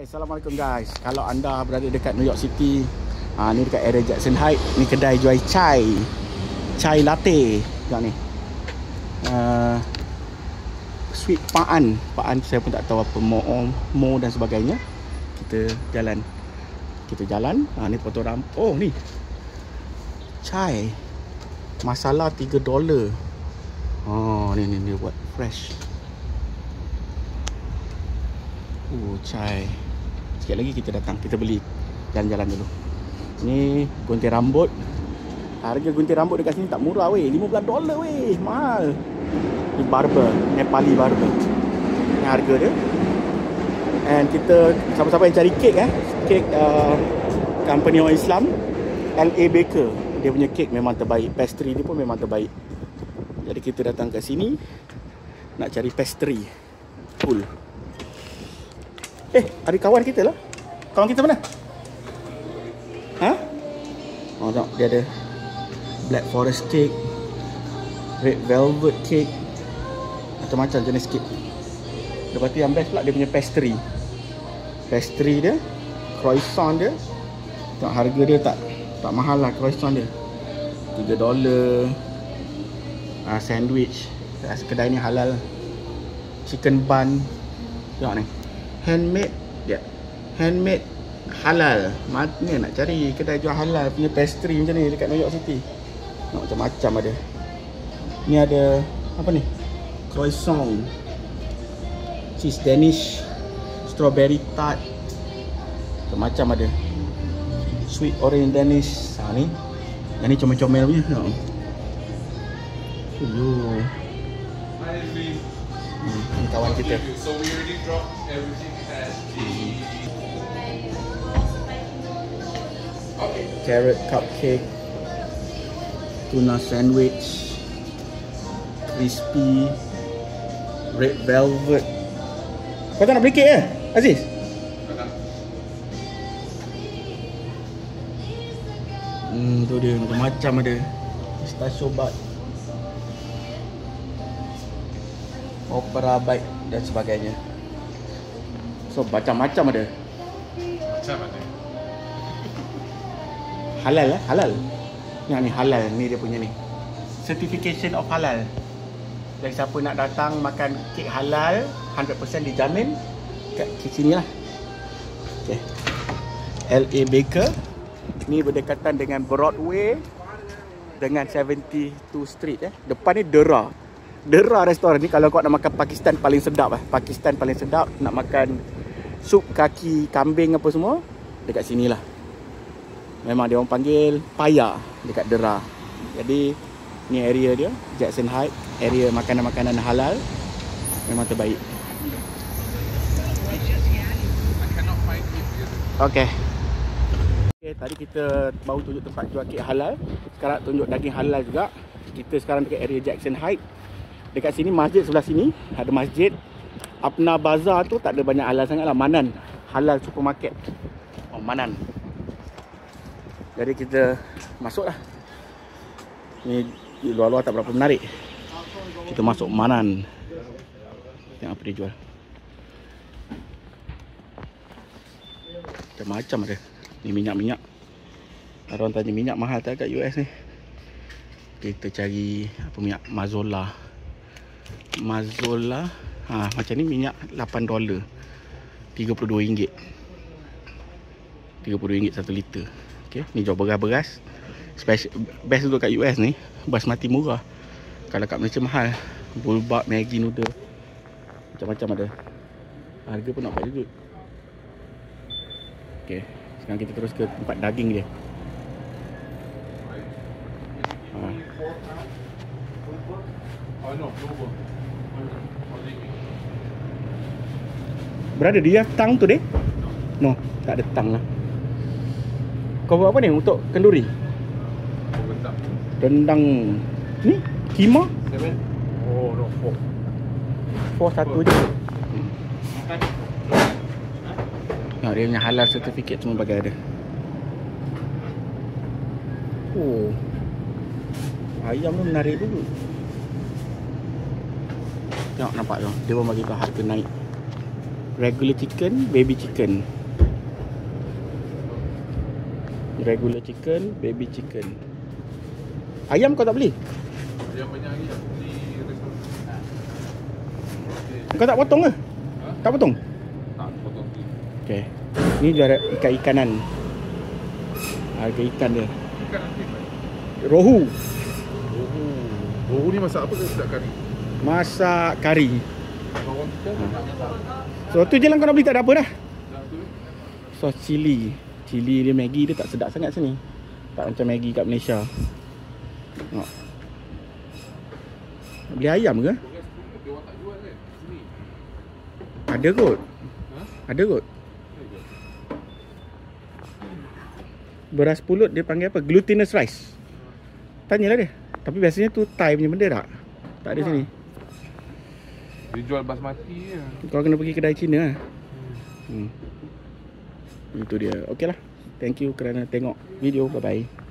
Assalamualaikum guys. Kalau anda berada dekat New York City, ni dekat area Jackson Heights, ni kedai jual chai latte. Tengok ni. Sweet Paan saya pun tak tahu apa, mo dan sebagainya. Kita jalan. Ni potong rambut. Oh ni. Chai masala $3. Oh ni dia buat fresh. Chai. Sikit lagi kita datang, kita beli. Jalan-jalan dulu. Ni gunting rambut. Harga gunting rambut dekat sini tak murah weh, $15 weh, mahal. Ni barber, Nepali barber. Ni harga dia. And kita siapa-siapa yang cari kek kek company orang Islam, LA Baker, dia punya kek memang terbaik. Pastry dia pun memang terbaik. Jadi kita datang kat sini nak cari pastry. Cool. Ada kawan kita lah. Kawan kita mana? Oh tak, dia ada Black Forest cake, Red Velvet cake, macam-macam jenis cake. Lepas tu yang best pula dia punya pastry. Pastry dia, croissant dia. Tengok harga dia tak mahal lah croissant dia. $3. Sandwich. Kedai ni halal. Chicken bun. Tengok ni. Handmade halal. Mana nak cari kedai jual halal punya pastry macam ni dekat New York City. Macam-macam ada. Ni ada apa ni? Croissant, cheese Danish, strawberry tart. Macam-macam ada. Sweet orange Danish. Ni. Yang ni comel-comel punya. Ni kawan kita. So we already dropped everything as Carrot cupcake, tuna sandwich, crispy, red velvet. Kau tak nak beli kek ke, Aziz? Tu dia, macam-macam ada. Pistachio bud, opera bite dan sebagainya. So macam-macam ada. Macam ada. Halal halal. Yang ni halal, ni dia punya ni. Certification of halal. Jadi siapa nak datang makan kek halal 100% dijamin kat sini lah. Okay. LA Baker. Ni berdekatan dengan Broadway dengan 72 Street Depan ni Dera restoran ni. Kalau kau nak makan Pakistan paling sedap nak makan sup kaki kambing apa semua, dekat sini lah. Memang dia orang panggil Paya dekat Dera. Jadi ni area dia, Jackson Heights, area makanan-makanan halal memang terbaik. Okay, tadi kita baru tunjuk tempat jual kek halal. Sekarang tunjuk daging halal juga. Kita sekarang dekat area Jackson Heights. Dekat sini masjid, sebelah sini ada masjid. Apna Bazaar tu tak ada banyak halal sangat lah. Manan halal supermarket. Manan. Jadi kita masuk lah. Ni luar-luar tak berapa menarik. Kita masuk Manan. Tengok apa dia jual. Macam-macam ada. Ni minyak-minyak. Orang tanya minyak mahal tak kat US ni. Kita cari apa minyak? Mazola. Macam ni minyak $8. RM32. RM32 1 liter. Okay. Ni jual beras. Best untuk kat US ni, basmati murah. Kalau kat Malaysia mahal. Bulbak, Maggi noodle, macam-macam ada. Harga pun nak juga. Okay. Sekarang kita terus ke tempat daging dia. Berada dia tang tu deh? No, tak ada tang lah. Kau buat apa ni untuk kenduri? Rendang. Ni kima? 7. Oh no, 4 4. satu je. Dia punya halal certificate semua bagai ada. Ayam tu menarik dulu. Tengok nampak tu. Dia pun bagi tahu harga naik. Regular chicken, baby chicken. Regular chicken, baby chicken. Ayam kau tak beli? Yang banyak lagi tak di restoran. Kau tak potong ke? Tak potong? Tak, potong tu. Okay. Ni dia ada ikan-ikanan. Harga ikan dia. Ikan nanti kan? Rohu. Rohu ni masak apa ke sedap kari? Masak kari. Bawang kita nak masak. So tu je lah kau nak beli, tak ada apa dah. Dah tu. Sos cili. Cili dia Maggi dia tak sedap sangat sini. Tak macam Maggi kat Malaysia. Tengok. Beli ayam ke? Beras pun dia orang tak jual kan sini. Ada kot. Ha? Ada kot. Beras pulut dia panggil apa? Glutinous rice. Tanyalah dia. Tapi biasanya tu Thai punya benda tak? Tak ada sini. Dia jual basmati je. Kau kena pergi kedai Cina lah. Itu dia. Okey lah. Thank you kerana tengok video. Bye bye.